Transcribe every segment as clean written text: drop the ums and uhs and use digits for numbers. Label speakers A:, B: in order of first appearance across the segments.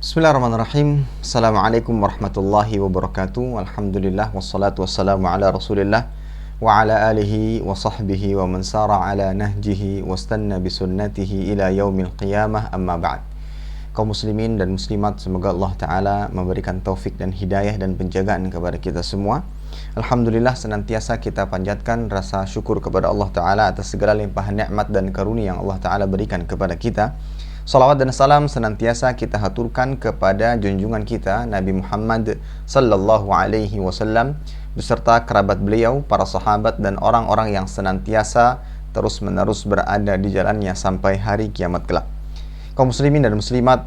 A: Bismillahirrahmanirrahim. Assalamualaikum warahmatullahi wabarakatuh. Alhamdulillah wassalatu wassalamu ala Rasulillah wa ala alihi wa sahbihi wa man sara ala nahjihi wastanna bisunnatihi ila yaumil qiyamah, amma ba'd. Kaum muslimin dan muslimat, semoga Allah Ta'ala memberikan taufik dan hidayah dan penjagaan kepada kita semua. Alhamdulillah, senantiasa kita panjatkan rasa syukur kepada Allah Ta'ala atas segala limpahan nikmat dan karunia yang Allah Ta'ala berikan kepada kita. Salawat dan salam senantiasa kita haturkan kepada junjungan kita Nabi Muhammad sallallahu alaihi wasallam beserta kerabat beliau, para sahabat dan orang-orang yang senantiasa terus-menerus berada di jalannya sampai hari kiamat kelak. Kaum muslimin dan muslimat,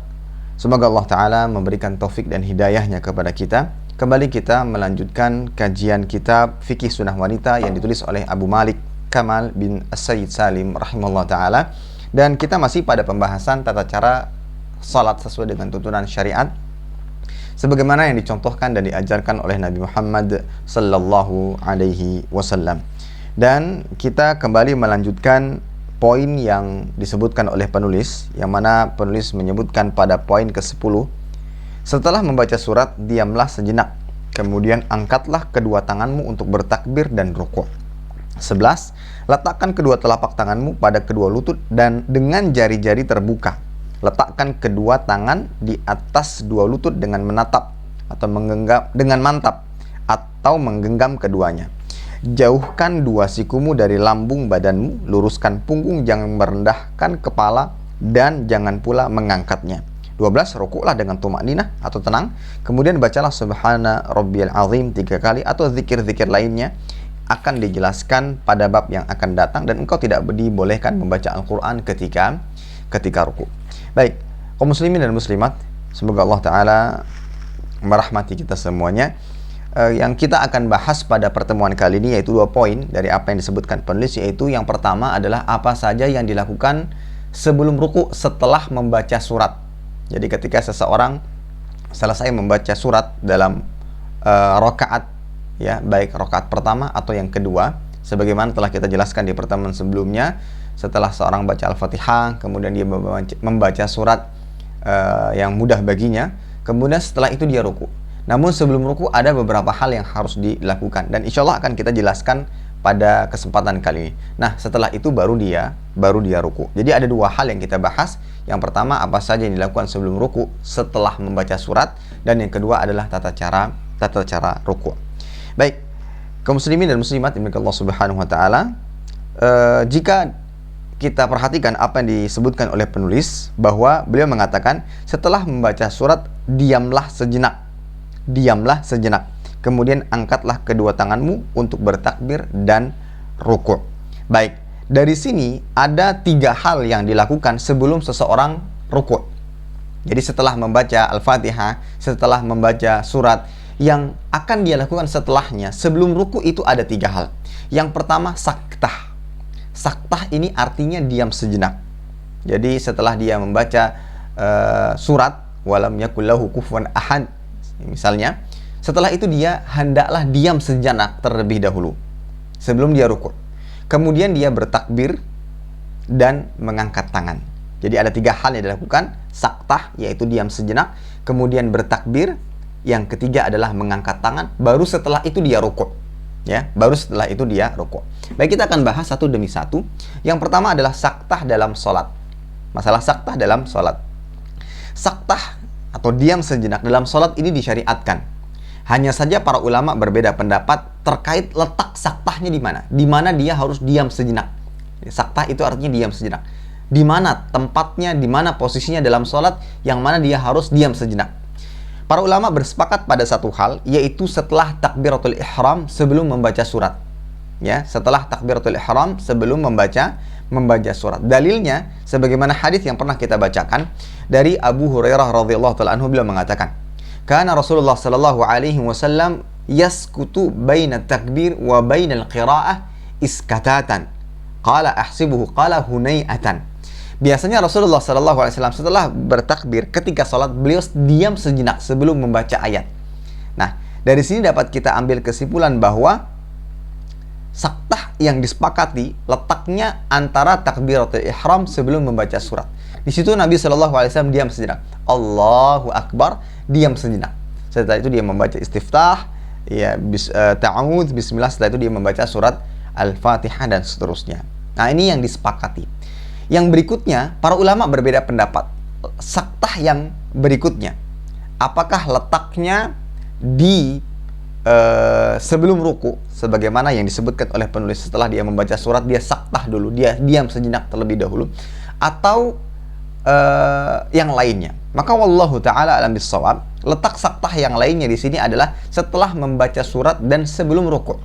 A: semoga Allah Ta'ala memberikan taufik dan hidayahnya kepada kita. Kembali kita melanjutkan kajian kitab Fikih Sunnah Wanita yang ditulis oleh Abu Malik Kamal bin As-Sayyid Salim rahimahullah ta'ala. Dan kita masih pada pembahasan tata cara salat sesuai dengan tuntunan syariat sebagaimana yang dicontohkan dan diajarkan oleh Nabi Muhammad sallallahu alaihi wasallam. Dan kita kembali melanjutkan poin yang disebutkan oleh penulis, yang mana penulis menyebutkan pada poin ke-10. Setelah membaca surat, diamlah sejenak, kemudian angkatlah kedua tanganmu untuk bertakbir dan rukuk. 11. Letakkan kedua telapak tanganmu pada kedua lutut dan dengan jari-jari terbuka. Letakkan kedua tangan di atas dua lutut dengan menatap atau menggenggam dengan mantap atau menggenggam keduanya. Jauhkan dua sikumu dari lambung badanmu, luruskan punggung, jangan merendahkan kepala dan jangan pula mengangkatnya. 12. Rukuklah dengan tumakninah atau tenang, kemudian bacalah subhana rabbiyal azim 3 kali atau zikir-zikir lainnya. Akan dijelaskan pada bab yang akan datang, dan engkau tidak dibolehkan membaca Al-Quran ketika ruku. Baik, kaum muslimin dan muslimat, semoga Allah Ta'ala merahmati kita semuanya. Yang kita akan bahas pada pertemuan kali ini yaitu 2 poin dari apa yang disebutkan penulis, yaitu yang pertama adalah apa saja yang dilakukan sebelum ruku setelah membaca surat. Jadi ketika seseorang selesai membaca surat dalam rakaat, ya, baik rakaat pertama atau yang kedua, sebagaimana telah kita jelaskan di pertemuan sebelumnya, setelah seorang baca Al-Fatihah, kemudian dia membaca surat yang mudah baginya, kemudian setelah itu dia ruku. Namun sebelum ruku ada beberapa hal yang harus dilakukan, dan insya Allah akan kita jelaskan pada kesempatan kali ini. Nah, setelah itu baru dia ruku. Jadi ada 2 hal yang kita bahas. Yang pertama, apa saja yang dilakukan sebelum ruku setelah membaca surat, dan yang kedua adalah tata cara ruku. Baik, kaum muslimin dan muslimat yang Allah Subhanahu wa Ta'ala, jika kita perhatikan apa yang disebutkan oleh penulis, bahwa beliau mengatakan setelah membaca surat, diamlah sejenak, kemudian angkatlah kedua tanganmu untuk bertakbir dan rukuk. Baik, dari sini ada 3 hal yang dilakukan sebelum seseorang rukuk. Jadi setelah membaca Al-Fatihah, setelah membaca surat, yang akan dia lakukan setelahnya sebelum ruku itu ada 3 hal. Yang pertama, saktah. Saktah ini artinya diam sejenak. Jadi setelah dia membaca surat walam yakul lahu kufuwan ahad, misalnya, setelah itu dia hendaklah diam sejenak terlebih dahulu sebelum dia ruku. Kemudian dia bertakbir dan mengangkat tangan. Jadi ada 3 hal yang dilakukan: saktah, yaitu diam sejenak, kemudian bertakbir, yang ketiga adalah mengangkat tangan, baru setelah itu dia rukuk. Ya, baru setelah itu dia rukuk. Baik, kita akan bahas satu demi satu. Yang pertama adalah saktah dalam sholat. Masalah saktah dalam sholat. Saktah atau diam sejenak dalam sholat ini disyariatkan. Hanya saja para ulama berbeda pendapat terkait letak saktahnya di mana. Di mana dia harus diam sejenak. Saktah itu artinya diam sejenak. Di mana tempatnya, di mana posisinya dalam sholat yang mana dia harus diam sejenak. Para ulama bersepakat pada satu hal, yaitu setelah takbiratul ihram sebelum membaca surat. Ya, setelah takbiratul ihram sebelum membaca surat. Dalilnya sebagaimana hadis yang pernah kita bacakan dari Abu Hurairah radhiyallahu taala anhu, beliau mengatakan, "Kana Rasulullah sallallahu alaihi wasallam yaskutu baina takbir wa baina al-qiraah iskatatan. Qala ahsibuhu qala hunayatan." Biasanya Rasulullah SAW setelah bertakbir ketika sholat, beliau diam sejenak sebelum membaca ayat. Nah, dari sini dapat kita ambil kesimpulan bahwa saktah yang disepakati letaknya antara takbiratul ihram sebelum membaca surat. Di situ Nabi SAW diam sejenak. Allahu Akbar, diam sejenak. Setelah itu dia membaca istiftah, ya, ta'awudz, bismillah. Setelah itu dia membaca surat Al-Fatihah dan seterusnya. Nah, ini yang disepakati. Yang berikutnya, para ulama berbeda pendapat. Saktah yang berikutnya, apakah letaknya di sebelum ruku, sebagaimana yang disebutkan oleh penulis, setelah dia membaca surat dia saktah dulu, dia diam sejenak terlebih dahulu, atau yang lainnya? Maka wallahu taala alam bissawab, letak saktah yang lainnya di sini adalah setelah membaca surat dan sebelum ruku.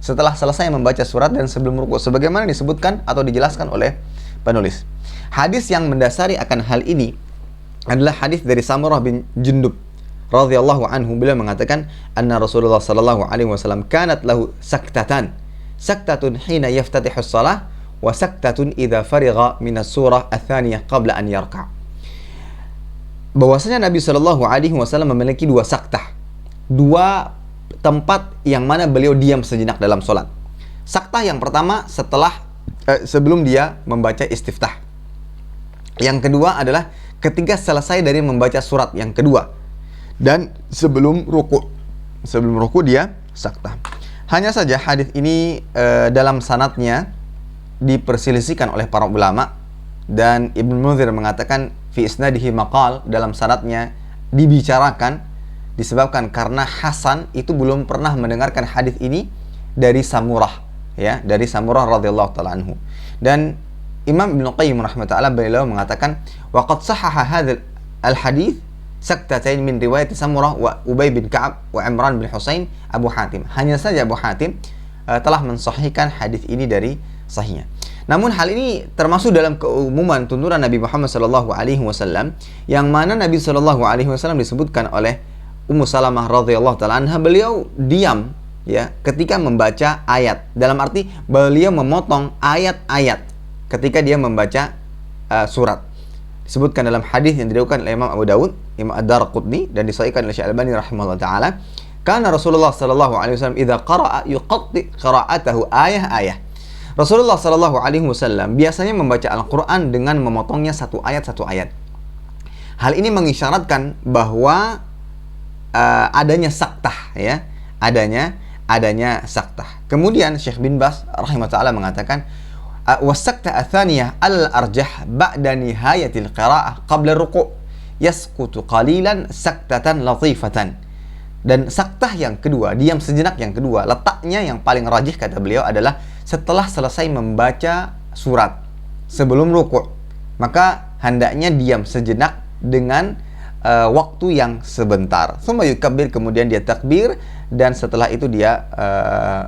A: Setelah selesai membaca surat dan sebelum ruku, sebagaimana disebutkan atau dijelaskan oleh penulis. Hadis yang mendasari akan hal ini adalah hadis dari Samurah bin Jundub radhiyallahu anhu. Beliau mengatakan, anna Rasulullah sallallahu alaihi wasallam kanat lahu saktatan, saktatun hina yaftatihu shalah wa saktatun idza farigha min as-surah ats-tsaniyah qabla an yarka'. Bahwasanya Nabi sallallahu alaihi wasallam memiliki dua saktah, dua tempat yang mana beliau diam sejenak dalam salat. Saktah yang pertama sebelum dia membaca istiftah. Yang kedua adalah ketika selesai dari membaca surat yang kedua. Dan sebelum ruku. Sebelum ruku dia saktah. Hanya saja hadis ini dalam sanadnya diperselisihkan oleh para ulama, dan Ibnu Munzir mengatakan fi isnadihi maqal, dalam sanadnya dibicarakan, disebabkan karena Hasan itu belum pernah mendengarkan hadis ini dari Samurah, ya, dari Samurah radhiyallahu taala anhu. Dan Imam Ibnu Qayyim rahimahullah beliau mengatakan wa qad sahaha hadzal al-hadits saktatain min riwayat Samurah wa Ubay bin Ka'ab wa Imran bin Husain Abu Hatim. Hanya saja Abu Hatim telah mensahihkan hadis ini dari sahihnya. Namun hal ini termasuk dalam keumuman tuntunan Nabi Muhammad sallallahu alaihi wasallam, yang mana Nabi sallallahu alaihi wasallam disebutkan oleh Ummu Salamah radhiyallahu taala anha, beliau diam, ya, ketika membaca ayat. Dalam arti beliau memotong ayat-ayat ketika dia membaca surat. Disebutkan dalam hadis yang diriwayatkan oleh Imam Abu Dawud, Imam Ad-Darqutni, dan disahihkan oleh Syekh Al-Albani rahimahullah taala, karena Rasulullah sallallahu alaihi wasallam idza qara'a yuqatti qira'atahu ayah-ayah. Rasulullah sallallahu alaihi wasallam biasanya membaca Al-Qur'an dengan memotongnya satu ayat. Hal ini mengisyaratkan bahwa adanya saktah, ya, adanya saktah. Kemudian Syekh bin Baz rahimahullah taala mengatakan wasakta atsaniyah al-arjah ba'da nihayatil qira'ah qabla ruku' yasqutu qalilan saktatan latifatan. Dan saktah yang kedua, diam sejenak yang kedua, letaknya yang paling rajih kata beliau adalah setelah selesai membaca surat sebelum ruku', maka hendaknya diam sejenak dengan waktu yang sebentar. Tsumma yukabbir, kemudian dia takbir, dan setelah itu dia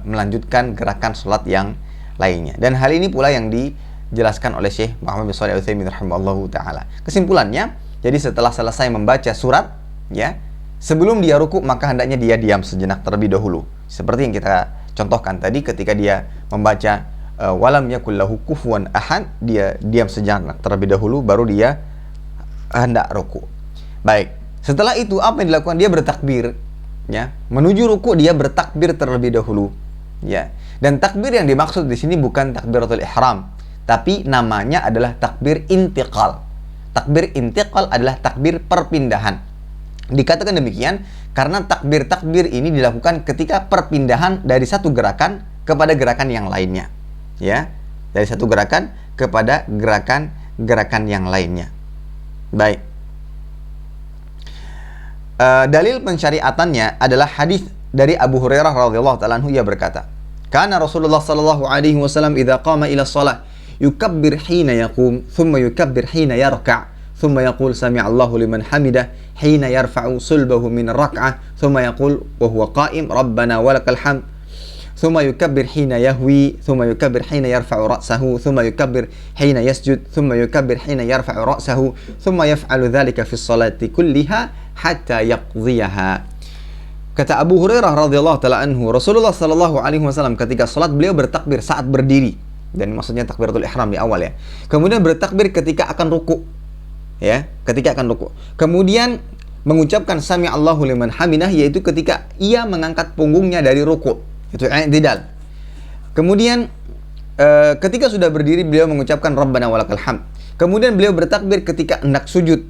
A: melanjutkan gerakan salat yang lainnya. Dan hal ini pula yang dijelaskan oleh Syekh Muhammad bin Shalih Al-Utsaimin rahimahullahu taala. Kesimpulannya, jadi setelah selesai membaca surat, ya, sebelum dia ruku, maka hendaknya dia diam sejenak terlebih dahulu. Seperti yang kita contohkan tadi, ketika dia membaca walam yakul lahu kufuwan ahad, dia diam sejenak terlebih dahulu, baru dia hendak ruku. Baik, setelah itu apa yang dilakukan? Dia bertakbir, ya, menuju ruku dia bertakbir terlebih dahulu, ya. Dan takbir yang dimaksud di sini bukan takbiratul ihram, tapi namanya adalah takbir intiqal. Takbir intiqal adalah takbir perpindahan. Dikatakan demikian karena takbir-takbir ini dilakukan ketika perpindahan dari satu gerakan kepada gerakan yang lainnya, ya, dari satu gerakan kepada gerakan yang lainnya. Baik. Dalil pensyariatannya adalah hadis dari Abu Hurairah radhiyallahu taala anhu, ia berkata, "Kana Rasulullah sallallahu alaihi wasallam idza qama ila shalah yukabbir hina yaqum, thumma yukabbir hina yarka', thumma yaqul sami'allahu liman hamidah hina yarfa'u sulbahu min ar-rak'ah, thumma yaqul wa huwa qa'im rabbana walakal hamd, thumma yukabbir hina yahwi, thumma yukabbir hina yarfa'u ra'sahu, thumma yukabbir hina yasjud, thumma yukabbir hina yarfa'u ra'sahu, thumma yaf'alu dhalika fi sholati kulliha hatta yaqdhiyaha." Kata Abu Hurairah radhiyallahu taala anhu, Rasulullah sallallahu alaihi wasallam ketika salat beliau bertakbir saat berdiri, dan maksudnya takbiratul ihram di awal, ya. Kemudian bertakbir ketika akan ruku, ya, ketika akan ruku. Kemudian mengucapkan sami Allahu liman hamidah, yaitu ketika ia mengangkat punggungnya dari ruku, itu i'tidal. Kemudian ketika sudah berdiri beliau mengucapkan rabbana walakal hamd. Kemudian beliau bertakbir ketika hendak sujud.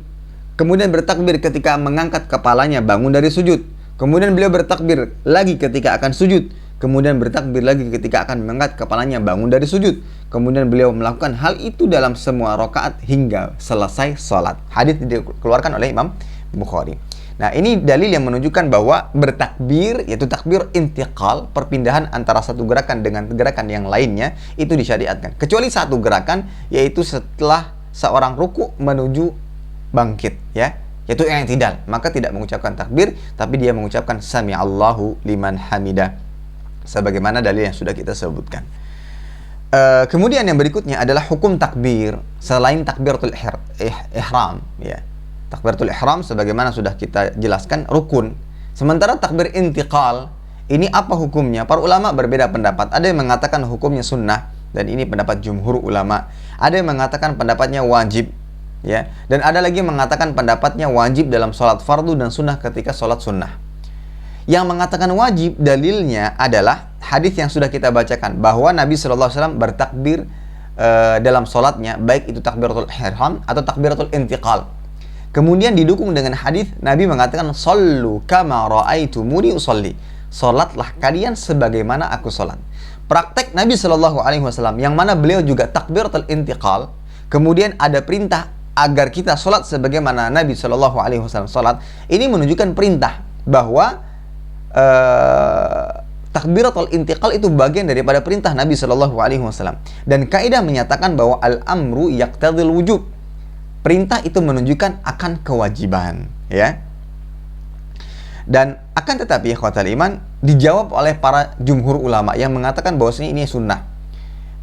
A: kemudian bertakbir ketika mengangkat kepalanya bangun dari sujud, kemudian beliau bertakbir lagi ketika akan sujud, kemudian bertakbir lagi ketika akan mengangkat kepalanya bangun dari sujud, kemudian beliau melakukan hal itu dalam semua rakaat hingga selesai sholat. Hadis dikeluarkan oleh Imam Bukhari. Nah, ini dalil yang menunjukkan bahwa bertakbir, yaitu takbir intiqal, perpindahan antara satu gerakan dengan gerakan yang lainnya, itu disyariatkan. Kecuali satu gerakan, yaitu setelah seorang ruku menuju bangkit, ya, yaitu yang tidak, maka tidak mengucapkan takbir, tapi dia mengucapkan sami'allahu liman hamidah, sebagaimana dalil yang sudah kita sebutkan. Kemudian yang berikutnya adalah hukum takbir selain takbiratul ihram, ya. Takbiratul ihram sebagaimana sudah kita jelaskan rukun. Sementara takbir intiqal ini apa hukumnya? Para ulama berbeda pendapat. Ada yang mengatakan hukumnya sunnah, dan ini pendapat jumhur ulama. Ada yang mengatakan pendapatnya wajib, ya. Dan ada lagi yang mengatakan pendapatnya wajib dalam sholat fardu dan sunnah ketika sholat sunnah. Yang mengatakan wajib dalilnya adalah hadis yang sudah kita bacakan, bahwa Nabi SAW bertakbir dalam sholatnya, baik itu takbiratul ihram atau takbiratul intiqal. Kemudian didukung dengan hadis Nabi mengatakan, "Shallu kama ra'aitumuni usolli." Salatlah kalian sebagaimana aku salat. Praktek Nabi Shallallahu Alaihi Wasallam yang mana beliau juga takbiratul intiqal. Kemudian ada perintah agar kita salat sebagaimana Nabi Shallallahu Alaihi Wasallam salat. Ini menunjukkan perintah bahwa takbiratul intiqal itu bagian daripada perintah Nabi Shallallahu Alaihi Wasallam. Dan kaidah menyatakan bahwa al-amru yaqtadil wujub. Perintah itu menunjukkan akan kewajiban, ya. Dan akan tetapi ikhwatal iman dijawab oleh para jumhur ulama yang mengatakan bahwasanya ini sunnah.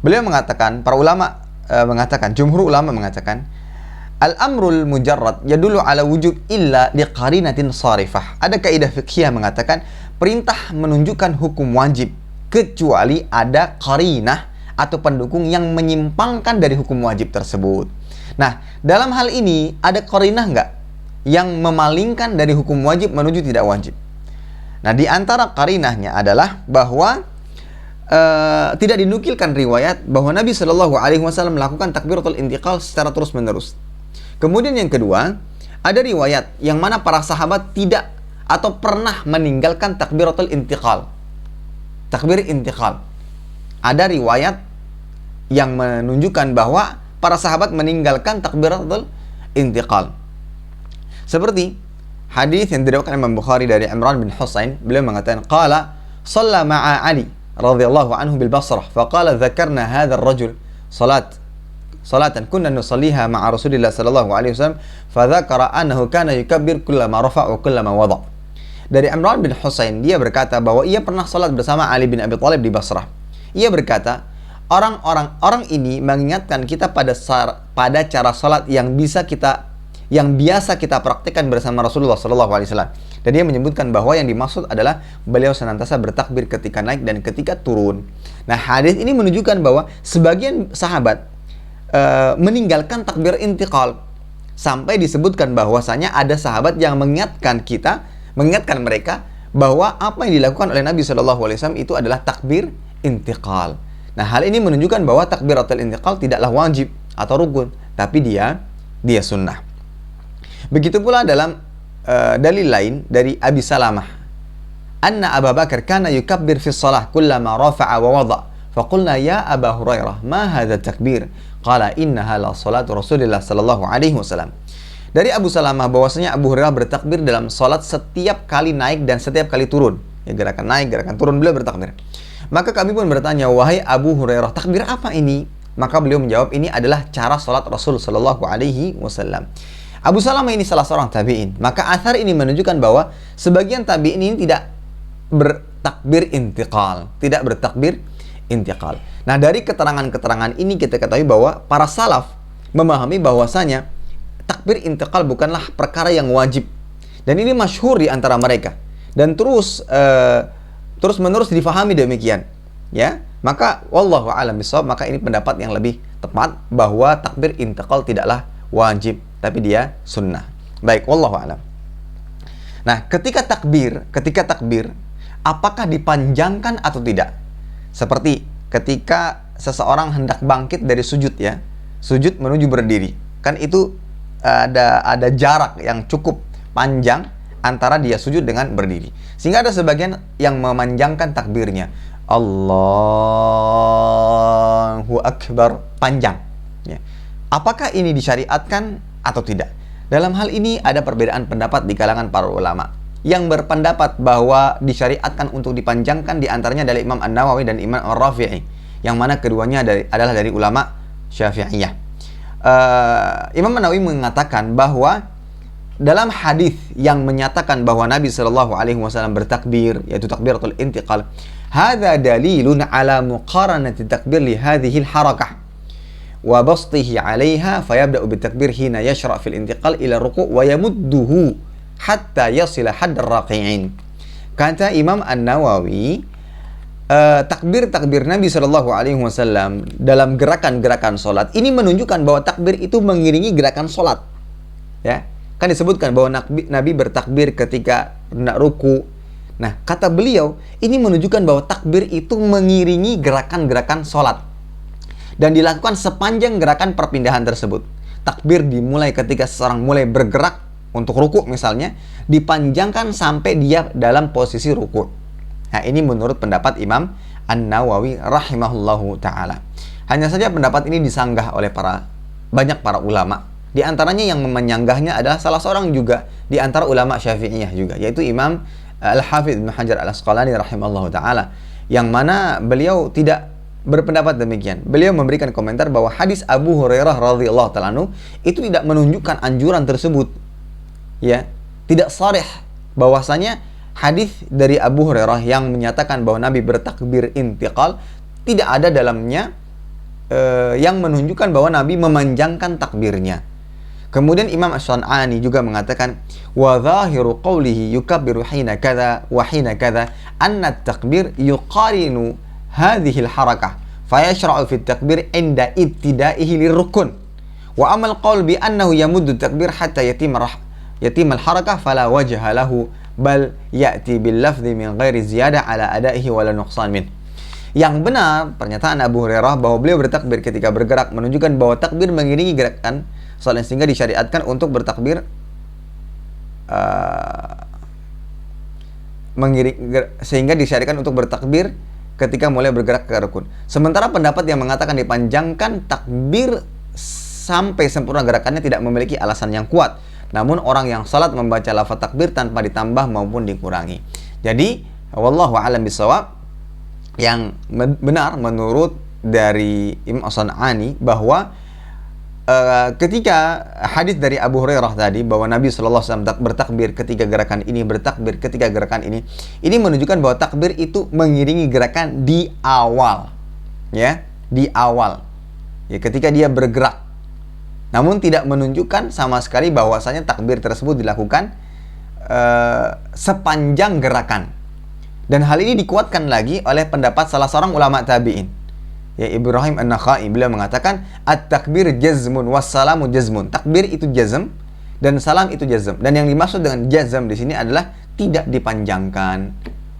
A: Beliau mengatakan, para ulama mengatakan, jumhur ulama mengatakan, al-amrul mujarrad yadullu ala wujub illa liqarinatin sarifah. Ada kaidah fiqhiyah mengatakan perintah menunjukkan hukum wajib kecuali ada qarinah atau pendukung yang menyimpangkan dari hukum wajib tersebut. Nah, dalam hal ini ada qarinah nggak yang memalingkan dari hukum wajib menuju tidak wajib? Nah, di antara qarinahnya adalah bahwa tidak dinukilkan riwayat bahwa Nabi Shallallahu Alaihi Wasallam melakukan takbiratul intiqal secara terus-menerus. Kemudian yang kedua, ada riwayat yang mana para sahabat tidak atau pernah meninggalkan takbiratul intiqal. Takbir intiqal. Ada riwayat yang menunjukkan bahwa para sahabat meninggalkan takbiratul intiqal. Seperti hadis yang diriwayatkan Imam Bukhari dari Imran bin Husain, beliau mengatakan, qala shalla ma'a Ali radhiyallahu anhu bil Basrah, faqala dzakarna hadzal rajul salatan kunna nusalliha ma'a Rasulillah sallallahu alaihi wasallam, fadzakara annahu kana yukabbir kullama rafa'a wa kullama wada'. Dari Imran bin Husain, dia berkata bahwa ia pernah salat bersama Ali bin Abi Thalib di Basrah. Ia berkata, orang ini mengingatkan kita pada cara salat yang biasa kita praktikkan bersama Rasulullah SAW. Dan dia menyebutkan bahwa yang dimaksud adalah beliau senantiasa bertakbir ketika naik dan ketika turun. Nah, hadis ini menunjukkan bahwa sebagian sahabat meninggalkan takbir intiqal, sampai disebutkan bahwasanya ada sahabat yang mengingatkan mereka bahwa apa yang dilakukan oleh Nabi SAW itu adalah takbir intiqal. Nah, hal ini menunjukkan bahwa takbiratul intiqal tidaklah wajib atau rukun, tapi dia sunnah. Begitu pula dalam dalil lain dari Abi Salamah, anna Abu Bakar kana yukabbir fi shalah kullama rafa'a wa wada', faqulna ya Aba Hurairah ma hadha takbir, qala innaha la salatu Rasulillah sallallahu alaihi wasallam. Dari Abu Salamah bahwasanya Abu Hurairah bertakbir dalam salat setiap kali naik dan setiap kali turun. Ya, gerakan naik, gerakan turun beliau bertakbir. Maka kami pun bertanya, wahai Abu Hurairah, takbir apa ini? Maka beliau menjawab, ini adalah cara salat Rasul sallallahu alaihi wasallam. Abu Salamah ini salah seorang tabi'in. Maka athar ini menunjukkan bahwa sebagian tabi'in ini tidak bertakbir intiqal. Nah, dari keterangan-keterangan ini kita ketahui bahwa para salaf memahami bahwasanya takbir intiqal bukanlah perkara yang wajib. Dan ini masyhur di antara mereka. Dan terus-menerus difahami demikian, ya. Maka wallahu a'lam bishawab, maka ini pendapat yang lebih tepat bahwa takbir intiqal tidaklah wajib, tapi dia sunnah. Baik, wallahu a'lam. Nah, ketika takbir, apakah dipanjangkan atau tidak? Seperti ketika seseorang hendak bangkit dari sujud, ya. Sujud menuju berdiri. Kan itu ada jarak yang cukup panjang antara dia sujud dengan berdiri. Sehingga ada sebagian yang memanjangkan takbirnya. Allahu Akbar, panjang. Ya. Apakah ini disyariatkan atau tidak? Dalam hal ini ada perbedaan pendapat di kalangan para ulama. Yang berpendapat bahwa disyariatkan untuk dipanjangkan diantaranya dari Imam An-Nawawi dan Imam Ar-Rafi'i, yang mana keduanya adalah dari ulama Syafi'iyah. Imam An-Nawawi mengatakan bahwa dalam hadis yang menyatakan bahwa Nabi Shallallahu Alaihi Wasallam bertakbir, yaitu takbiratul intiqal, hadza dalilun ala muqaranati takbir li hadhihi al-harakah wa bastihi 'alaiha fayabda'u bitakbir hina yashra' fil intiqal ila ruku' wa yamudduhu hatta yasila hadd ar-raqi'in. Kata Imam An-Nawawi, takbir-takbir Nabi Shallallahu Alaihi Wasallam dalam gerakan-gerakan sholat ini menunjukkan bahwa takbir itu mengiringi gerakan sholat. Ya, kan disebutkan bahwa Nabi bertakbir ketika hendak ruku. Nah, kata beliau, ini menunjukkan bahwa takbir itu mengiringi gerakan-gerakan sholat dan dilakukan sepanjang gerakan perpindahan tersebut. Takbir dimulai ketika seseorang mulai bergerak untuk ruku misalnya, dipanjangkan sampai dia dalam posisi ruku. Nah, ini menurut pendapat Imam An-Nawawi rahimahullahu ta'ala. Hanya saja pendapat ini disanggah oleh banyak para ulama. Di antaranya yang menyanggahnya adalah salah seorang juga di antara ulama Syafi'iyah juga, yaitu Imam Al-Hafidz Ibnu Hajar Al-Asqalani rahimahullahu ta'ala, yang mana beliau tidak berpendapat demikian. Beliau memberikan komentar bahwa hadis Abu Hurairah radhiyallahu ta'ala anhu itu tidak menunjukkan anjuran tersebut. Ya, tidak sharih bahwasanya hadis dari Abu Hurairah yang menyatakan bahwa Nabi bertakbir intiqal tidak ada dalamnya yang menunjukkan bahwa Nabi memanjangkan takbirnya. Kemudian Imam Asy-Syan'ani juga mengatakan wa zahiru qawlihi yukabbiru hina kadza wa hina kadza anna at-takbir yuqarinu hadhihi al-harakah fayashra'u fi at-takbir inda ibtida'ihi lirrukun wa amal qawl bi annahu yamuddu at-takbir hatta yatim al-harakah fala wajha lahu bal ya'ti bil lafzi min ghairi ziyadah ala adaihi wala nuqsan min. Yang benar pernyataan Abu Hurairah bahwa beliau bertakbir ketika bergerak menunjukkan bahwa takbir mengiringi gerakan salat, sehingga disyariatkan untuk bertakbir sehingga disyariatkan untuk bertakbir ketika mulai bergerak ke rukun. Sementara pendapat yang mengatakan dipanjangkan takbir sampai sempurna gerakannya tidak memiliki alasan yang kuat. Namun orang yang salat membaca lafaz takbir tanpa ditambah maupun dikurangi. Jadi wallahu a'lam bishawab, yang benar menurut dari Imam As-San'ani bahwa ketika hadis dari Abu Hurairah tadi bahwa Nabi sallallahu alaihi wasallam bertakbir ketika gerakan ini, bertakbir ketika gerakan ini menunjukkan bahwa takbir itu mengiringi gerakan di awal, ya, di awal, ya, ketika dia bergerak. Namun tidak menunjukkan sama sekali bahwasanya takbir tersebut dilakukan sepanjang gerakan. Dan hal ini dikuatkan lagi oleh pendapat salah seorang ulama tabi'in, ya, Ibrahim An-Nakhai. Beliau mengatakan at-takbir jazmun wassalamu jazmun. Takbir itu jazm dan salam itu jazm. Dan yang dimaksud dengan jazm di sini adalah tidak dipanjangkan.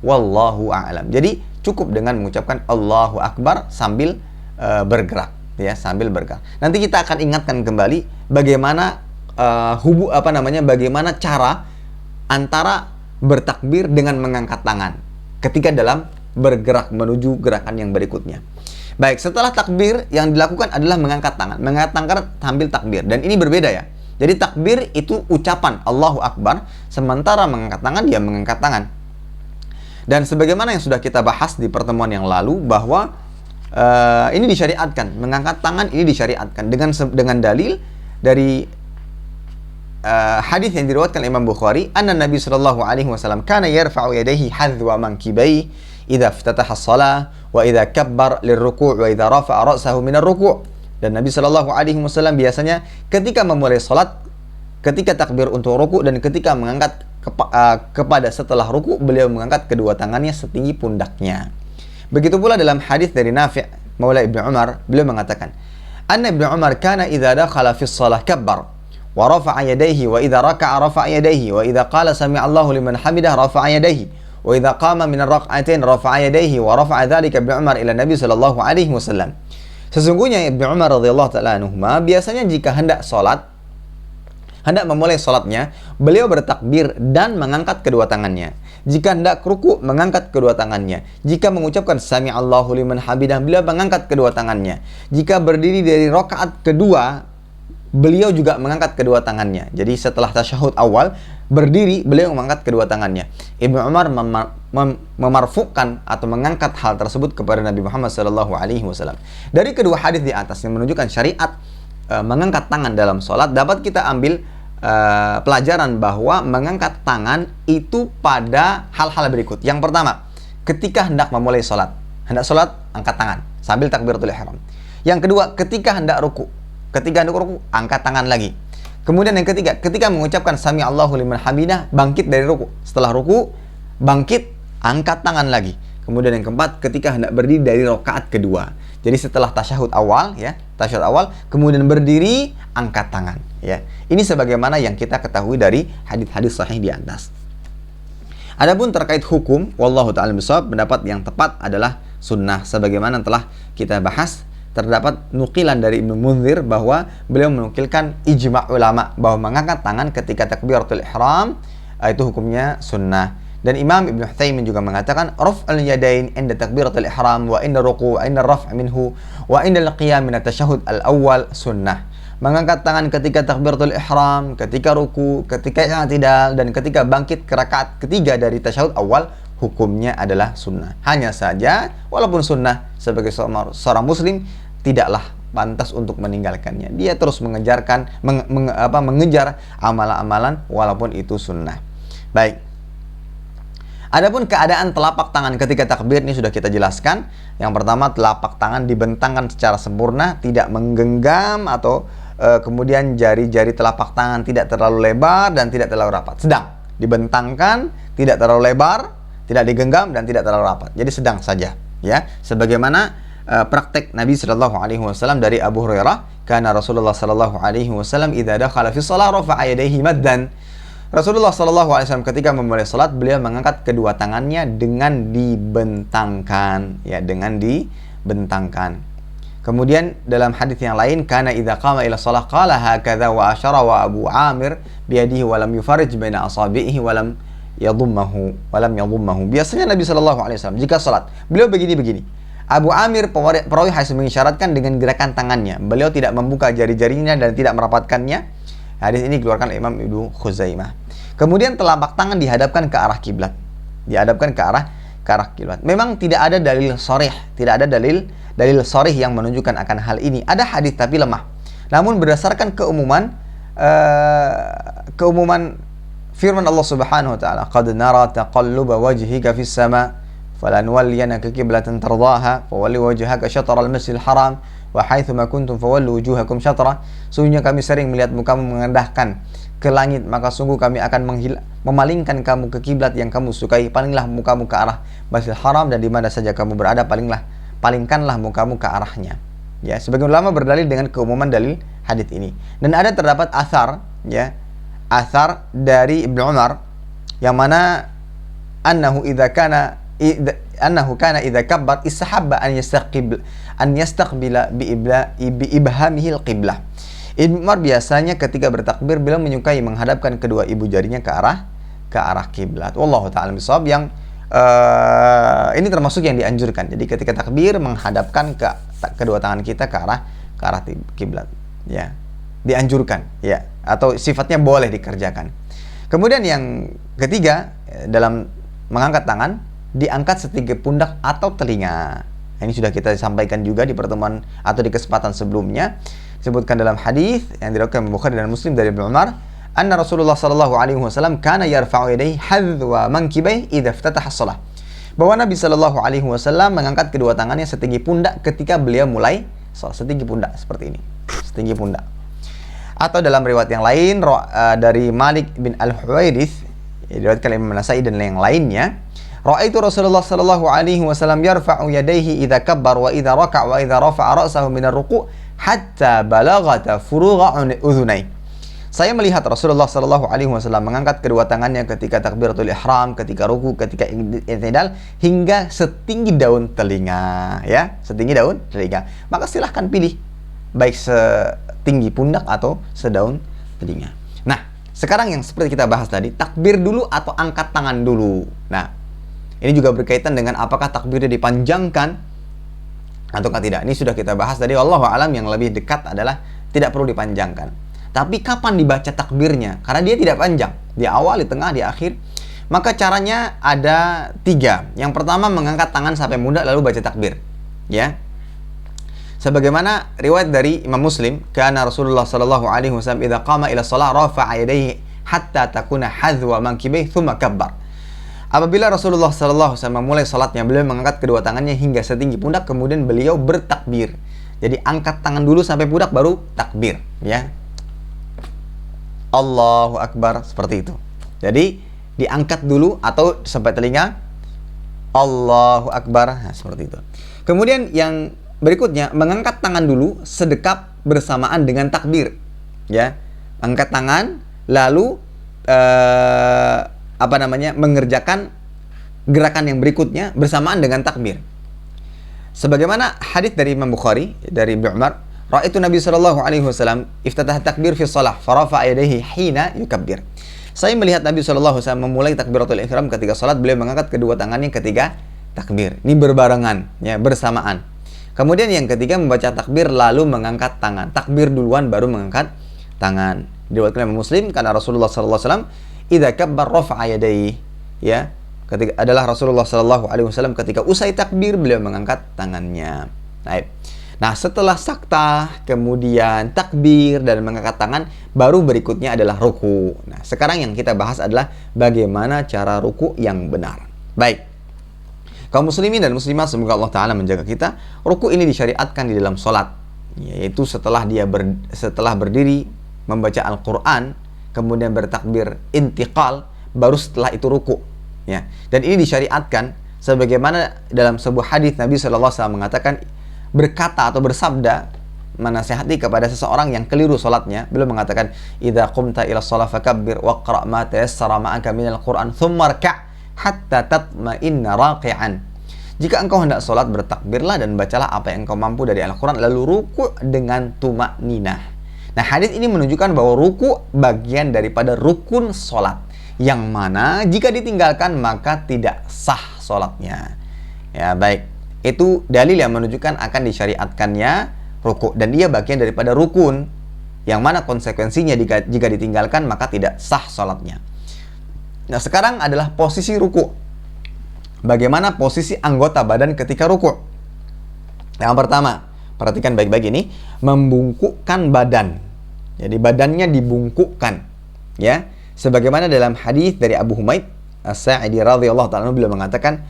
A: Wallahu a'lam. Jadi cukup dengan mengucapkan Allahu Akbar sambil bergerak, ya, sambil bergerak. Nanti kita akan ingatkan kembali bagaimana bagaimana cara antara bertakbir dengan mengangkat tangan ketika dalam bergerak menuju gerakan yang berikutnya. Baik, setelah takbir yang dilakukan adalah mengangkat tangan sambil takbir, dan ini berbeda, ya. Jadi takbir itu ucapan Allahu Akbar, sementara mengangkat tangan dia mengangkat tangan. Dan sebagaimana yang sudah kita bahas di pertemuan yang lalu bahwa ini disyariatkan, mengangkat tangan ini disyariatkan dengan dalil dari hadis yang diriwayatkan Imam Bukhari, anna Nabi sallallahu alaihi wasallam kana yarfa'u yadayhi hadwa mankibai idza iftataha as-shalah wa idza kabbar lirruku' wa idza rafa'a ra'sahu min ar-ruku'. Dan Nabi sallallahu alaihi wasallam biasanya ketika memulai salat, ketika takbir untuk ruku' dan ketika mengangkat kepada setelah ruku', beliau mengangkat kedua tangannya setinggi pundaknya. Begitu pula dalam hadis dari Nafi' Maula Ibnu Umar, beliau mengatakan, anna Ibnu Umar kana idza dakhala fi shalah kabbar wa rafa'a yadayhi wa idza raka'a rafa'a yadayhi wa idza qala sami'a Allahu liman hamidah rafa'a yadayhi wa idza qama min ar-rak'atain rafa'a yadayhi wa rafa'a dzalika Ibnu Umar ila Nabi sallallahu alaihi wasallam. Sesungguhnya Ibnu Umar radhiyallahu ta'ala anhuma biasanya jika hendak salat hendak memulai sholatnya, beliau bertakbir dan mengangkat kedua tangannya. Jika hendak ruku, mengangkat kedua tangannya. Jika mengucapkan Sami Allahu liman hamidah, beliau mengangkat kedua tangannya. Jika berdiri dari rakaat kedua, beliau juga mengangkat kedua tangannya. Jadi setelah tasyahud awal, berdiri, beliau mengangkat kedua tangannya. Ibnu Umar memarfukan atau mengangkat hal tersebut kepada Nabi Muhammad SAW. Dari kedua hadis di atas yang menunjukkan syariat mengangkat tangan dalam sholat, dapat kita ambil pelajaran bahwa mengangkat tangan itu pada hal-hal berikut. Yang pertama, ketika hendak memulai sholat, angkat tangan sambil takbiratul ihram. Yang kedua, ketika hendak ruku, angkat tangan lagi. Kemudian yang ketiga, ketika mengucapkan Sami Allahu liman hamidah, bangkit dari ruku. Setelah ruku, bangkit, angkat tangan lagi. Kemudian yang keempat, ketika hendak berdiri dari rakaat kedua. Jadi setelah tasyahud awal, kemudian berdiri, angkat tangan. Ya, ini sebagaimana yang kita ketahui dari hadis-hadis sahih di atas. Adapun terkait hukum, wallahu ta'ala bishawab, pendapat yang tepat adalah sunnah. Sebagaimana telah kita bahas, terdapat nukilan dari Ibnu Munzir bahwa beliau menukilkan ijma' ulama bahwa mengangkat tangan ketika takbiratul ihram itu hukumnya sunnah. Dan Imam Ibnu Utsaimin juga mengatakan raf'ul yadain inda takbiratul ihram wa inda ruku' wa inda raf' minhu wa inda al-qiyam min at-tasyahhud al-awwal sunnah. Mengangkat tangan ketika takbiratul ihram, ketika ruku, ketika i'tidal, dan ketika bangkit ke rakaat ketiga dari tasyahud awal, hukumnya adalah sunnah. Hanya saja, walaupun sunnah, sebagai seorang muslim tidaklah pantas untuk meninggalkannya. Dia terus mengejar amalan-amalan walaupun itu sunnah. Baik. Adapun keadaan telapak tangan ketika takbir ini sudah kita jelaskan. Yang pertama, telapak tangan dibentangkan secara sempurna, tidak menggenggam atau kemudian jari-jari telapak tangan tidak terlalu lebar dan tidak terlalu rapat. Sedang dibentangkan, tidak terlalu lebar, tidak digenggam dan tidak terlalu rapat. Jadi sedang saja, ya. Sebagaimana praktek Nabi sallallahu alaihi wasallam dari Abu Hurairah, karena Rasulullah sallallahu alaihi wasallam idza dakhala fi shalah rafa'a yadayhi maddan. Rasulullah sallallahu alaihi wasallam ketika memulai salat, beliau mengangkat kedua tangannya dengan dibentangkan, ya, dengan dibentangkan. Kemudian dalam hadis yang lain, kana idza qama ila shalah qala hakadha wa asyara wa Abu Amir biyadihi wa lam yufarrij baina asabihi wa lam yadhummahu. Biasanya Nabi sallallahu alaihi wasallam jika salat, beliau begini-begini. Abu Amir perawi hadis mengisyaratkan dengan gerakan tangannya. Beliau tidak membuka jari-jarinya dan tidak merapatkannya. Hadis ini dikeluarkan oleh Imam Ibnu Khuzaimah. Kemudian telapak tangan dihadapkan ke arah kiblat. Memang tidak ada dalil sharih, tidak ada dalil sharih yang menunjukkan akan hal ini. Ada hadis tapi lemah. Namun berdasarkan keumuman firman Allah Subhanahu wa taala, "Qad nara taqalluba wajhika fis sama, falanwalliyannaka qiblatan tardaha, fawalli wajhaka syatral masjidil haram, wa haitsu ma kuntum fawallu wujuhakum syatra." Sungguhnya kami sering melihat mukamu mengendahkan ke langit, maka sungguh kami akan memalingkan kamu ke kiblat yang kamu sukai. Palinglah mukamu ke arah Masjidil Haram, dan di mana saja kamu berada, palingkanlah mukamu ke arahnya. Ya, sebagian ulama berdalil dengan keumuman dalil hadis ini. Dan terdapat athar dari Ibnu Umar yang mana annahu kana idza kabbar istahabba an yastaqbila bi ibhamihi al-qiblah. Ibnu Umar biasanya ketika bertakbir beliau menyukai menghadapkan kedua ibu jarinya ke arah kiblat. Wallahu ta'ala bishawab. Yang ini termasuk yang dianjurkan. Jadi ketika takbir menghadapkan kedua tangan kita ke arah kiblat, ya. Dianjurkan, ya, atau sifatnya boleh dikerjakan. Kemudian yang ketiga, dalam mengangkat tangan diangkat setinggi pundak atau telinga. Ini sudah kita sampaikan juga di pertemuan atau di kesempatan sebelumnya. Disebutkan dalam hadis yang diriwayatkan Bukhari dan Muslim dari Ibnu Umar, anna Rasulullah sallallahu alaihi wasallam kana yarfa'u yadayhi hadwa mankibaihi idza iftataha shalah. Bahwa Nabi sallallahu alaihi wasallam mengangkat kedua tangannya setinggi pundak ketika beliau mulai salat. Setinggi pundak seperti ini. Setinggi pundak. Atau dalam riwayat yang lain dari Malik bin Al-Huwairits, diriwayatkan oleh Imam Nasa'i dan yang lainnya, ra'aitu Rasulullah sallallahu alaihi wasallam yarfa'u yadayhi idza kabbar wa idza raka'a wa idza rafa'a ra'sahu min ar-ruku' hatta balaghata furugha udhunai. Saya melihat Rasulullah sallallahu alaihi wasallam mengangkat kedua tangannya ketika takbiratul ihram, ketika ruku, ketika i'tidal, hingga setinggi daun telinga, ya, setinggi daun telinga. Maka silahkan pilih baik setinggi pundak atau sedaun telinga. Nah, sekarang yang seperti kita bahas tadi, takbir dulu atau angkat tangan dulu. Nah, ini juga berkaitan dengan apakah takbirnya dipanjangkan ataukah tidak. Ini sudah kita bahas tadi. Wallahu a'lam, yang lebih dekat adalah tidak perlu dipanjangkan. Tapi kapan dibaca takbirnya? Karena dia tidak panjang, di awal, di tengah, di akhir. Maka caranya ada 3. Yang pertama, mengangkat tangan sampai pundak lalu baca takbir. Ya. Sebagaimana riwayat dari Imam Muslim, kana Rasulullah sallallahu alaihi wasallam idza qama ila shalah rafa'a yadayhi hatta takuna hadwa mankibayhi thumma kabbar. Apabila Rasulullah sallallahu alaihi wasallam memulai salatnya, beliau mengangkat kedua tangannya hingga setinggi pundak, kemudian beliau bertakbir. Jadi angkat tangan dulu sampai pundak baru takbir, ya. Allahu Akbar, seperti itu. Jadi diangkat dulu atau sampai telinga, Allahu Akbar, nah, seperti itu. Kemudian yang berikutnya, mengangkat tangan dulu sedekap bersamaan dengan takbir, ya. Angkat tangan lalu mengerjakan gerakan yang berikutnya bersamaan dengan takbir. Sebagaimana hadis dari Imam Bukhari dari Ibnu Umar, ra'aitu Nabi sallallahu alaihi wasallam iftataha takbir fi shalah farafa'a yadayhi hina yukabbir. Saya melihat Nabi sallallahu alaihi wasallam memulai takbiratul ihram ketika salat, beliau mengangkat kedua tangannya ketika takbir. Ini berbarengan, ya, bersamaan. Kemudian yang ketiga, membaca takbir lalu mengangkat tangan. Takbir duluan baru mengangkat tangan. Diriwayatkan Imam Muslim karena Rasulullah sallallahu alaihi wasallam idza kabbar rafa'a yadayhi, ya. Ketika adalah Rasulullah sallallahu alaihi wasallam ketika usai takbir beliau mengangkat tangannya. Nah, setelah sakta, kemudian takbir dan mengangkat tangan, baru berikutnya adalah ruku. Nah, sekarang yang kita bahas adalah bagaimana cara ruku yang benar. Baik. Kaum muslimin dan muslimat, semoga Allah Ta'ala menjaga kita. Ruku ini disyariatkan di dalam sholat, yaitu setelah berdiri membaca Al-Quran, kemudian bertakbir intiqal, baru setelah itu ruku, ya. Dan ini disyariatkan sebagaimana dalam sebuah hadis Nabi sallallahu alaihi wasallam mengatakan, berkata atau bersabda menasihati kepada seseorang yang keliru salatnya. Beliau mengatakan, idza qumta ila shalah fakabbir waqra' ma tayassara ma'aka minal Qur'an thumma rka' hatta tatma'inna raqi'an. Jika engkau hendak salat, bertakbirlah dan bacalah apa yang engkau mampu dari Al-Qur'an, lalu ruku' dengan tumakninah. Nah, hadis ini menunjukkan bahwa ruku bagian daripada rukun sholat, yang mana jika ditinggalkan maka tidak sah sholatnya. Ya, baik. Itu dalil yang menunjukkan akan disyariatkannya ruku, dan dia bagian daripada rukun, yang mana konsekuensinya jika ditinggalkan maka tidak sah sholatnya. Nah, sekarang adalah posisi ruku. Bagaimana posisi anggota badan ketika ruku? Yang pertama, perhatikan baik-baik ini, membungkukkan badan. Jadi badannya dibungkukkan, ya. Sebagaimana dalam hadis dari Abu Humaid As-Sa'idi radhiyallahu ta'ala beliau mengatakan,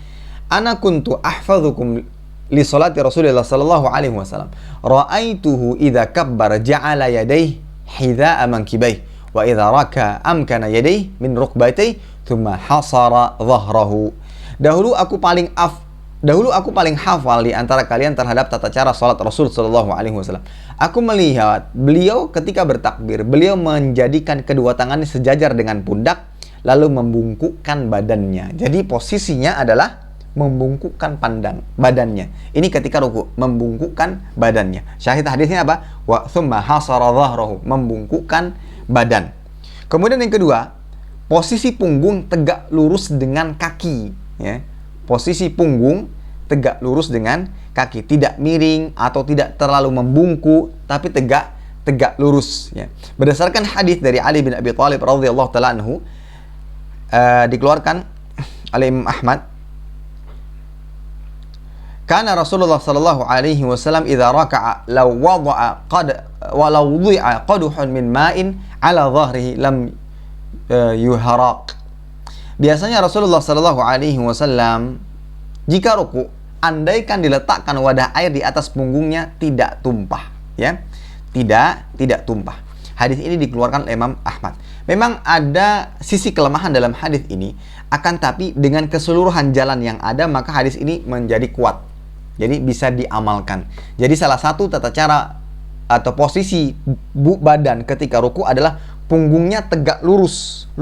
A: "Ana kuntu ahfadzukum li salati Rasulillah sallallahu alaihi wasallam. Ra'aituhu idza kabbara ja'ala yadayhi hidha'a mankibayhi wa idza raka amkana yadayhi min rukbatayhi thumma hasara dhahrahu." Dahulu aku paling hafal di antara kalian terhadap tata cara salat Rasul sallallahu alaihi wasallam. Aku melihat beliau ketika bertakbir, beliau menjadikan kedua tangannya sejajar dengan pundak lalu membungkukkan badannya. Jadi posisinya adalah membungkukkan badannya. Ini ketika ruku, membungkukkan badannya. Syahid hadisnya apa? Wa thumma hasara dhahrahu, membungkukkan badan. Kemudian yang kedua, posisi punggung tegak lurus dengan kaki, ya. Posisi punggung tegak lurus dengan kaki, tidak miring atau tidak terlalu membungkuk, tapi tegak lurus, ya. Berdasarkan hadis dari Ali bin Abi Thalib radhiyallahu taala anhu, dikeluarkan oleh Imam Ahmad, kana Rasulullah sallallahu alaihi wasallam idza raka'a law wudi'a qaduhun min ma'in ala dhahrihi lam yuharaq. Biasanya Rasulullah sallallahu alaihi wasallam jika ruku, andaikan diletakkan wadah air di atas punggungnya tidak tumpah, ya. Tidak tumpah. Hadis ini dikeluarkan oleh Imam Ahmad. Memang ada sisi kelemahan dalam hadis ini, akan tapi dengan keseluruhan jalan yang ada maka hadis ini menjadi kuat. Jadi bisa diamalkan. Jadi salah satu tata cara atau posisi badan ketika ruku adalah punggungnya tegak lurus.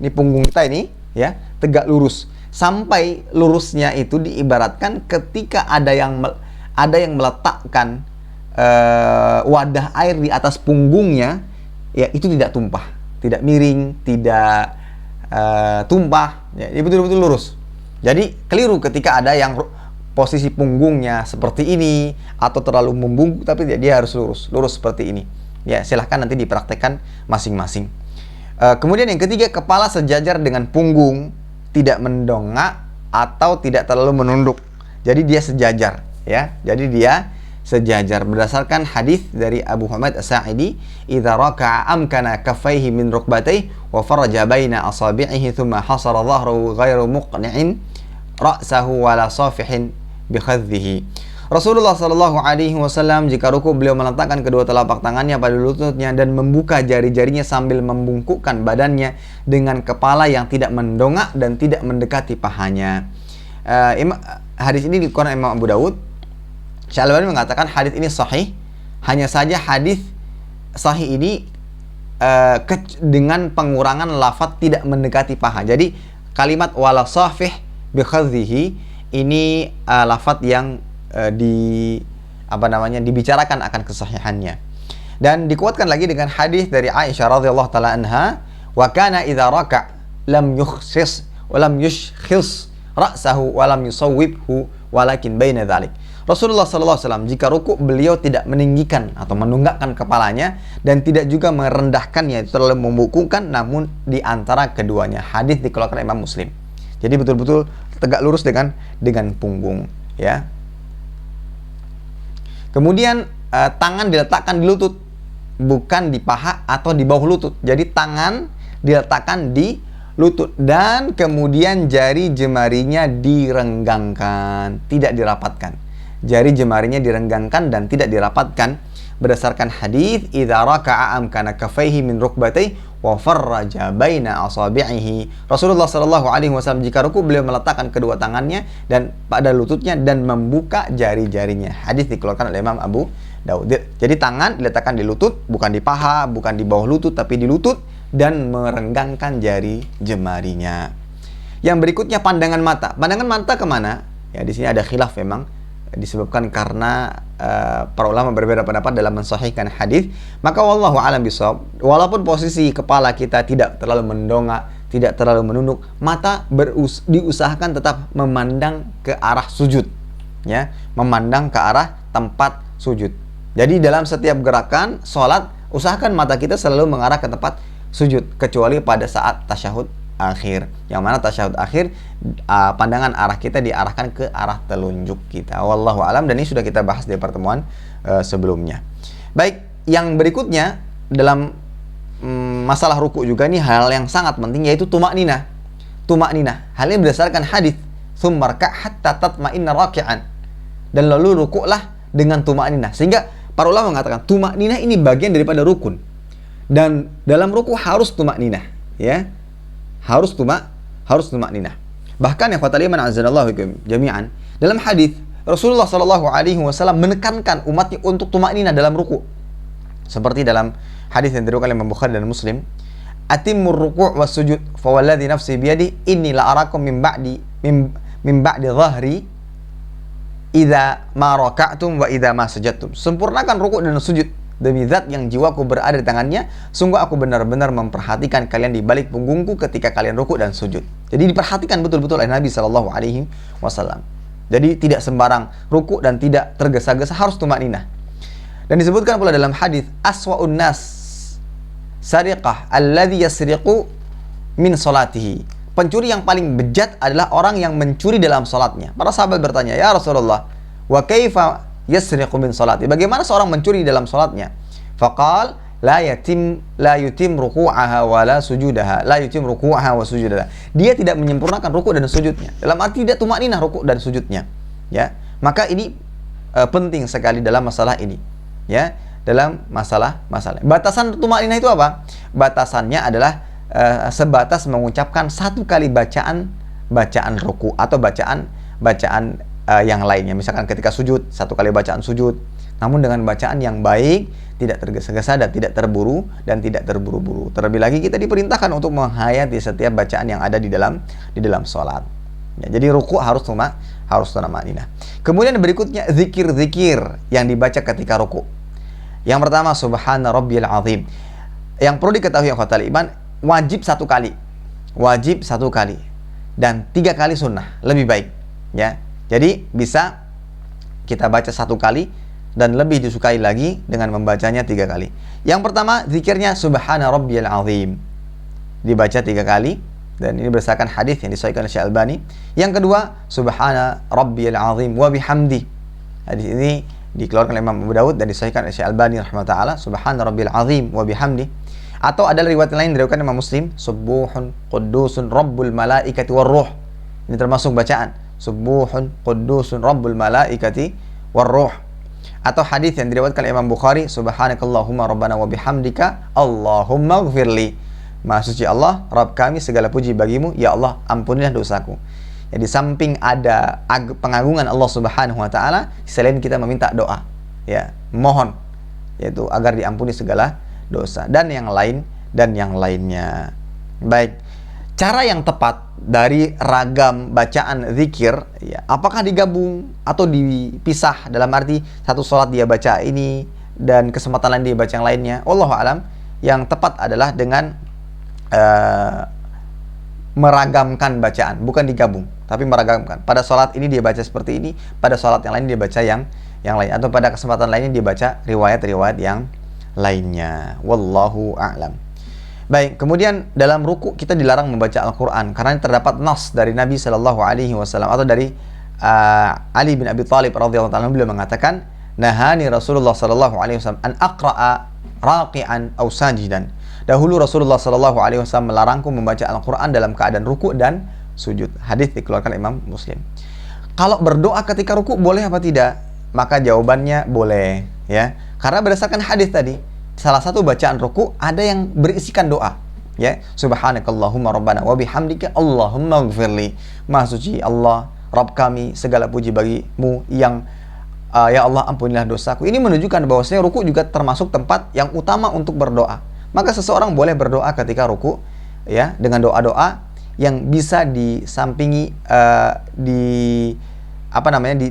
A: Ini punggung kita ini, ya, tegak lurus. Sampai lurusnya itu diibaratkan ketika ada yang meletakkan wadah air di atas punggungnya, ya, itu tidak tumpah. tidak miring, tidak tumpah, ya, dia betul-betul lurus. Jadi keliru ketika ada yang posisi punggungnya seperti ini atau terlalu membungkuk, tapi dia harus lurus seperti ini. Ya, silahkan nanti dipraktekkan masing-masing. Kemudian yang ketiga, kepala sejajar dengan punggung, tidak mendongak atau tidak terlalu menunduk. Jadi dia sejajar, ya. Jadi dia sejajar berdasarkan hadis dari Abu Humaid As-Sa'idi, "Idza raka'a amkana kaffaihi min rukbatayhi wa faraja baina asabi'ihi thumma hasara dhahrahu ghairu muqni'in ra'sahu wala safihin bi khadhihi." Rasulullah Shallallahu Alaihi Wasallam jika ruku beliau meletakkan kedua telapak tangannya pada lututnya dan membuka jari-jarinya sambil membungkukkan badannya dengan kepala yang tidak mendongak dan tidak mendekati pahanya. Hadis ini dikeluarkan Imam Abu Dawud. Syalbani mengatakan hadis ini sahih. Hanya saja hadis sahih ini dengan pengurangan lafaz tidak mendekati paha. Jadi kalimat wala safih bi khadhihi ini lafaz yang dibicarakan akan kesahihannya. Dan dikuatkan lagi dengan hadis dari Aisyah radhiyallahu taala anha, wa kana idza raka' lam yukhsis wa lam yushkhis ra'sahu wa lam yusawwibhu walakin baina dzalik. Rasulullah sallallahu alaihi wasallam jika rukuk beliau tidak meninggikan atau menunggakkan kepalanya dan tidak juga merendahkannya, itu terlalu membungkukkan, namun di antara keduanya. Hadis dikeluarkan Imam Muslim. Jadi betul-betul tegak lurus dengan punggung, ya. Kemudian tangan diletakkan di lutut, bukan di paha atau di bawah lutut. Jadi tangan diletakkan di lutut dan kemudian jari jemarinya direnggangkan, tidak dirapatkan. Jari jemarinya direnggangkan dan tidak dirapatkan berdasarkan hadis idza raka'a amkana kaffaihi min rukbatayhi wa farraja baina asabi'ihi. Rasulullah sallallahu alaihi wasallam jika ruku beliau meletakkan kedua tangannya dan pada lututnya dan membuka jari-jarinya. Hadis dikeluarkan oleh Imam Abu Dawud. Jadi tangan diletakkan di lutut, bukan di paha, bukan di bawah lutut, tapi di lutut dan merenggangkan jari jemarinya. Yang berikutnya pandangan mata. Pandangan mata kemana? Ya, di sini ada khilaf memang, disebabkan karena para ulama berbeda pendapat dalam mensahihkan hadis. Maka wallahu alam bisawab, walaupun posisi kepala kita tidak terlalu mendongak, tidak terlalu menunduk, mata diusahakan tetap memandang ke arah sujud, ya, memandang ke arah tempat sujud. Jadi dalam setiap gerakan sholat usahakan mata kita selalu mengarah ke tempat sujud, kecuali pada saat tasyahud akhir, yang mana tasyahud akhir pandangan arah kita diarahkan ke arah telunjuk kita. Wallahu alam, dan ini sudah kita bahas di pertemuan sebelumnya. Baik, yang berikutnya dalam masalah ruku juga ini hal yang sangat penting, yaitu tumakninah. Tumakninah, hal ini berdasarkan hadis tsummarka hatta tatma'inna raki'an, dan lalu rukuklah dengan tumakninah. Sehingga para ulama mengatakan tumakninah ini bagian daripada rukun, dan dalam ruku harus tumakninah, ya. Harus tumakninah. Bahkan ya khawatir iman azanallahu jami'an, dalam hadis Rasulullah sallallahu alaihi wasallam menekankan umatnya untuk tumakninah dalam ruku. Seperti dalam hadis yang diriwayatkan oleh Imam Bukhari dan Muslim, "Atimmur ruku' was sujud, fa walladhi nafsi bi yadihi inni la arakum min ba'di dhahri idza ma raka'tum wa idza ma sajadtum." Sempurnakan ruku' dan sujud, demi zat yang jiwaku berada di tangannya, sungguh aku benar-benar memperhatikan kalian di balik punggungku ketika kalian rukuk dan sujud. Jadi diperhatikan betul-betul oleh Nabi Shallallahu Alaihi Wasallam. Jadi tidak sembarang rukuk dan tidak tergesa-gesa, harus tumakninah. Dan disebutkan pula dalam hadis, aswa'un nas sariqah alladhi yasriqu min salatihi. Pencuri yang paling bejat adalah orang yang mencuri dalam salatnya. Para sahabat bertanya, ya Rasulullah, wa kaifa yasriqu min salati, bagaimana seorang mencuri dalam salatnya? Faqal la yutim ruku'aha wa la sujudaha, la yutim ruku'aha wa sujudaha. Dia tidak menyempurnakan rukuk dan sujudnya, dalam arti tidak tumakninah rukuk dan sujudnya, ya. Maka ini penting sekali dalam masalah ini, ya, dalam masalah. Batasan tumakninah itu apa? Batasannya adalah sebatas mengucapkan satu kali bacaan rukuk atau bacaan yang lainnya. Misalkan ketika sujud, satu kali bacaan sujud, namun dengan bacaan yang baik, tidak tergesa-gesa dan tidak terburu-buru. Terlebih lagi kita diperintahkan untuk menghayati setiap bacaan yang ada di dalam sholat. Ya, jadi ruku' harus tumakninah. Kemudian berikutnya zikir-zikir yang dibaca ketika ruku'. Yang pertama, subhana rabbiyal azim. yang perlu diketahui ikhwatal iman, wajib 1 kali. Wajib 1 kali. Dan 3 kali sunnah, lebih baik. Ya. Jadi bisa kita baca 1 kali dan lebih disukai lagi dengan membacanya 3 kali. Yang pertama, zikirnya Subhana Rabbiyal Azim. Dibaca 3 kali. Dan ini berdasarkan hadis yang disahihkan oleh Syekh Albani. Yang kedua, Subhana Rabbiyal Azim wa bihamdi. Hadis ini dikeluarkan oleh Imam Abu Dawud dan disahihkan oleh Syekh Albani rahimahullah. Subhana Rabbiyal Azim wa bihamdi. Atau ada riwayat lain diriwayatkan Imam Muslim, Subuhun Quddusun Rabbul Malaikati Warruh. Ini termasuk bacaan. Subuhun Quddusun Rabbul Malaikati Warruh. Atau hadis yang diriwayatkan oleh Imam Bukhari, Subhanakallahumma Rabbana wa bihamdika Allahumma ighfirli. Maha suci Allah, Rabb kami, segala puji bagimu, ya Allah, ampunilah dosaku. Ya, di samping ada pengagungan Allah Subhanahu wa taala, selain kita meminta doa, ya, mohon yaitu agar diampuni segala dosa dan yang lainnya. Baik. Cara yang tepat dari ragam bacaan zikir, ya, apakah digabung atau dipisah, dalam arti satu sholat dia baca ini dan kesempatan lain dia baca yang lainnya? Wallahu alam. Yang tepat adalah dengan meragamkan bacaan, bukan digabung, tapi meragamkan. Pada sholat ini dia baca seperti ini, pada sholat yang lain dia baca yang lain, atau pada kesempatan lainnya dia baca riwayat-riwayat yang lainnya. Wallahu a'lam. Baik, kemudian dalam ruku kita dilarang membaca Al-Quran karena terdapat nas dari Nabi Shallallahu Alaihi Wasallam atau dari Ali bin Abi Thalib radhiyallahu anhu, beliau mengatakan, nahani Rasulullah Shallallahu Alaihi Wasallam an aqra'a raqi'an aw sajidan. Dahulu Rasulullah Shallallahu Alaihi Wasallam melarangku membaca Al-Quran dalam keadaan ruku dan sujud. Hadis dikeluarkan Imam Muslim. Kalau berdoa ketika ruku boleh apa tidak? Maka jawabannya boleh, ya. Karena berdasarkan hadis tadi, salah satu bacaan ruku ada yang berisikan doa, ya. Subhanakallahumma Rabbana wa bihamdika Allahumma ighfirli. Maha suci Allah, Rabb kami, segala puji bagimu yang ya Allah, ampunilah dosaku. Ini menunjukkan bahwasanya ruku juga termasuk tempat yang utama untuk berdoa. Maka seseorang boleh berdoa ketika ruku, ya, dengan doa-doa yang bisa disampingi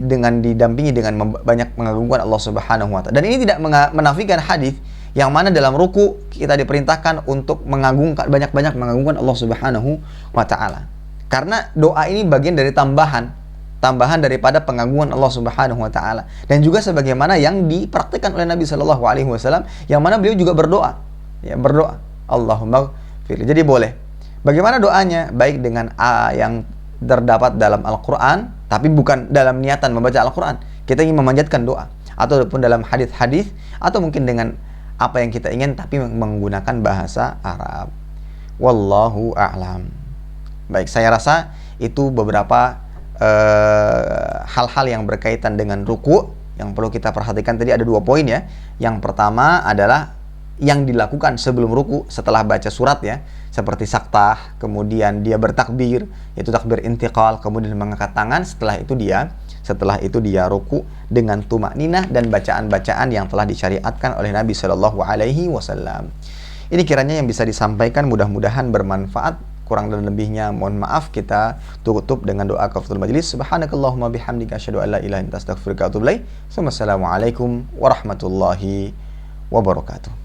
A: dengan didampingi dengan banyak mengagungkan Allah Subhanahu wa taala. Dan ini tidak menafikan hadis yang mana dalam ruku kita diperintahkan untuk banyak-banyak mengagungkan Allah Subhanahu wa taala. Karena doa ini bagian dari tambahan daripada pengagungan Allah Subhanahu wa taala, dan juga sebagaimana yang dipraktikkan oleh Nabi Shallallahu alaihi wasallam yang mana beliau juga berdoa. Ya, berdoa Allahumma ighfirli. Jadi boleh. Bagaimana doanya? Baik dengan yang terdapat dalam Al-Quran, tapi bukan dalam niatan membaca Al-Quran. Kita ingin memanjatkan doa, ataupun dalam hadis-hadis, atau mungkin dengan apa yang kita ingin tapi menggunakan bahasa Arab. Wallahu a'lam. Baik, saya rasa itu beberapa hal-hal yang berkaitan dengan ruku yang perlu kita perhatikan. Tadi ada 2 poin, ya. Yang pertama adalah yang dilakukan sebelum ruku setelah baca surat, ya, seperti saktah, kemudian dia bertakbir, yaitu takbir intiqal, kemudian mengangkat tangan, setelah itu dia ruku dengan tumakninah dan bacaan-bacaan yang telah disyariatkan oleh Nabi Shallallahu Alaihi Wasallam. Ini kiranya yang bisa disampaikan, mudah-mudahan bermanfaat. Kurang dan lebihnya mohon maaf. Kita tutup dengan doa kafaratul majelis. Subhanakallahumma bihamdika asyhadu an la ilaha illa anta astaghfiruka wa atubu ilaik. Wassalamualaikum warahmatullahi wabarakatuh.